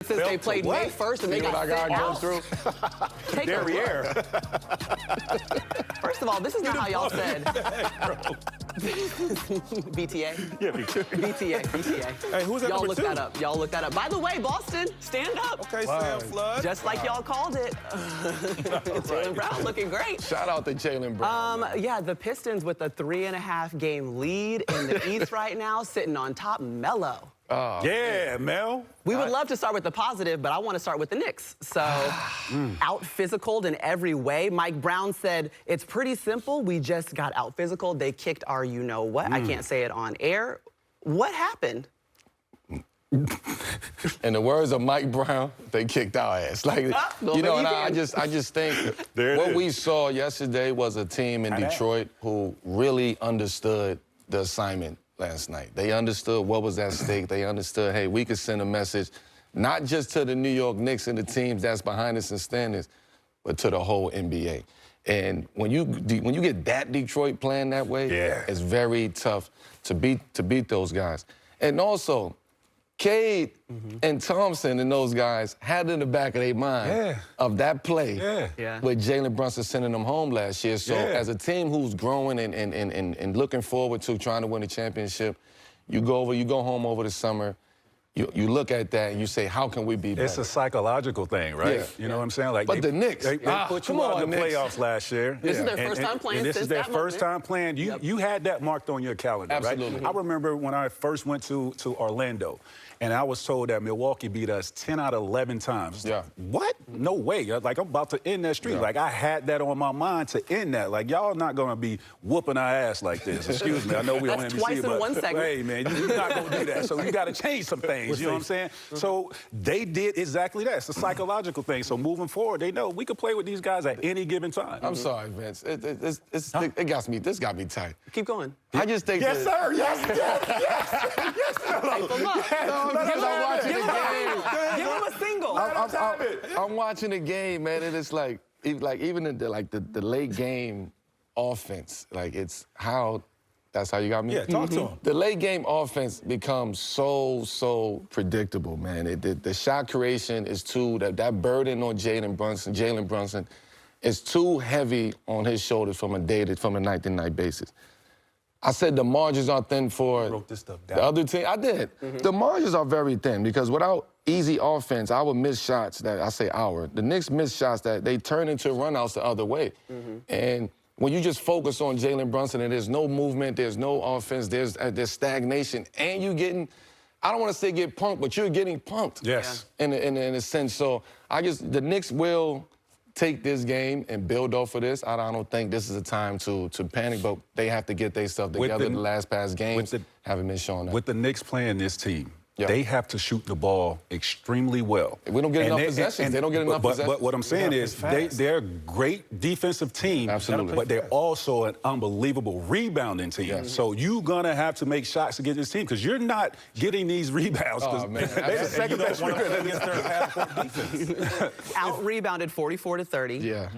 Since they played May 1st and they got sent out. Take a look. First of all, this is not how y'all said. BTA? Yeah, BTA. Hey, who's that? Y'all number look two? that up. Y'all look that up. By the way, Boston, stand up. Okay, Sam Flood. Just like y'all called it. Jaylen Brown looking great. Shout out to Jaylen Brown. Yeah, the Pistons with a 3.5 game lead in the East right now, sitting on top. Melo. Yeah, Mel. We would love to start with the positive, but I want to start with the Knicks. So, out-physicaled in every way. Mike Brown said, it's pretty simple. We just got out-physicaled. They kicked our you-know-what. I can't say it on air. What happened? In the words of Mike Brown, they kicked our ass. Like, you know, and I just think what we saw yesterday was a team in Detroit who really understood the assignment last night. They understood what was at stake. They understood, hey, we could send a message not just to the New York Knicks and the teams that's behind us in standings, but to the whole NBA. And when you get that Detroit playing that way, it's very tough to beat those guys. And also, Cade and Thompson and those guys had in the back of their mind of that play with Jalen Brunson sending them home last year. So as a team who's growing and looking forward to trying to win a championship, you go home over the summer, you look at that and you say, how can we be better? It's a psychological thing, right? Yeah. You know what I'm saying? Like, but the Knicks, they put you out in the playoffs last year. This is their first time playing. And this is their first time playing. You had that marked on your calendar, Absolutely. right? I remember when I first went to Orlando, and I was told that Milwaukee beat us 10 out of 11 times. Yeah. What? No way. Like, I'm about to end that streak. Like, I had that on my mind to end that. Like, y'all not going to be whooping our ass like this. Excuse me. I know we on That's NBC, twice but in one segment. hey, man, you're not going to do that. So you got to change some things. You know what I'm saying? So they did exactly that. It's a psychological thing. So moving forward, they know we could play with these guys at any given time. I'm sorry, Vince. It got me. This got me tight. Keep going. I just think Yes, sir. Yes. Give him a single. I'm watching the game, man, and it's like even in the late game offense, like it's how. That's how you got me? Yeah, talk to him. The late game offense becomes so predictable, man. The shot creation is that burden on Jalen Brunson is too heavy on his shoulders from a night-to-night basis. I said the margins are thin for the other team. I did. The margins are very thin because without easy offense, our missed shots the Knicks missed shots that they turn into runouts the other way. And when you just focus on Jalen Brunson and there's no movement, there's no offense, there's stagnation, and you're getting, I don't want to say get punked, but you're getting punked. Yes. In a sense. So the Knicks will take this game and build off of this. I don't think this is a time to panic, but they have to get their stuff together. The last past games haven't been shown that. With the Knicks playing this team, they have to shoot the ball extremely well. We don't get enough possessions. They don't get enough possessions. But what I'm saying is they're a great defensive team, but they're also an unbelievable rebounding team. So you're going to have to make shots against this team because you're not getting these rebounds. Oh, man. They're the second best defense. Out-rebounded 44-30. Yeah.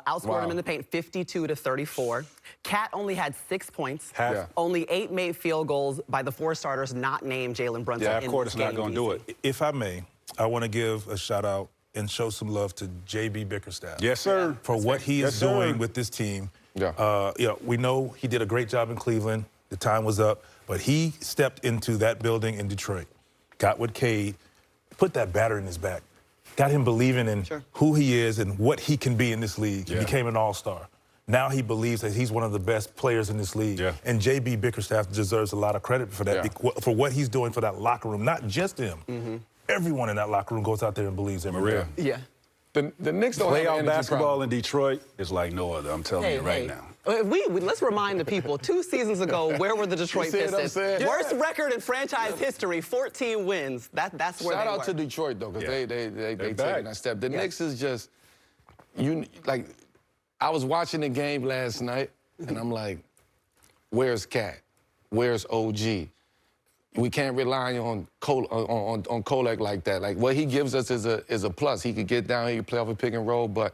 Outscored them in the paint 52-34. Cat only had 6 points. Only 8 made field goals by the 4 starters not named Jalen Brunson. Of course, it's not going to do it. If I may, I want to give a shout out and show some love to JB Bickerstaff. Yes, sir. For what he is doing with this team. We know he did a great job in Cleveland. The time was up, but he stepped into that building in Detroit, got with Cade, put that batter in his back, got him believing in who he is and what he can be in this league. He became an all-star. Now he believes that he's one of the best players in this league. And J.B. Bickerstaff deserves a lot of credit for that, for what he's doing for that locker room. Not just him. Everyone in that locker room goes out there and believes him. Yeah. The Knicks don't play have out an basketball in Detroit is like no other. I'm telling you right now. Let's remind the people, 2 seasons ago, where were the Detroit Pistons? Worst record in franchise history, 14 wins. That's where Shout they out were. to Detroit, though, because they taking that step. The Knicks is just, I was watching the game last night, and I'm like, where's Cat? Where's OG? We can't rely on Kolek like that. Like, what he gives us is a plus. He could get down, he could play off a pick and roll, but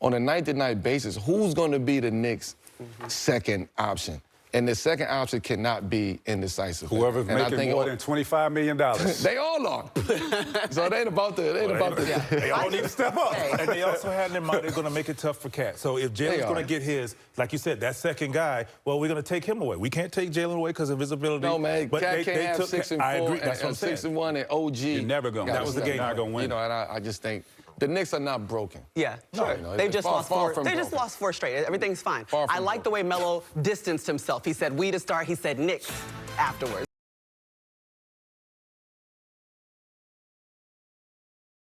on a night-to-night basis, who's going to be the Knicks' second option? And the second option cannot be indecisive. Whoever's making more than $25 million. They all are. So it ain't about the. They all need to step up. And they also had in their mind they're going to make it tough for Cat. So if Jalen's going to get his, like you said, that second guy, well, we're going to take him away. We can't take Jalen away because of his ability. No, man. But Cat can't have 6 and 4. I agree. That's what I'm saying. 6 and 1 and OG. You're never going to. That was the game. Not going to win. You know, and I just think the Knicks are not broken. Yeah, sure. You know, they've just lost four. They just broken. lost 4 straight. Everything's fine. I like the way Melo distanced himself. He said we to start. He said Knicks afterwards.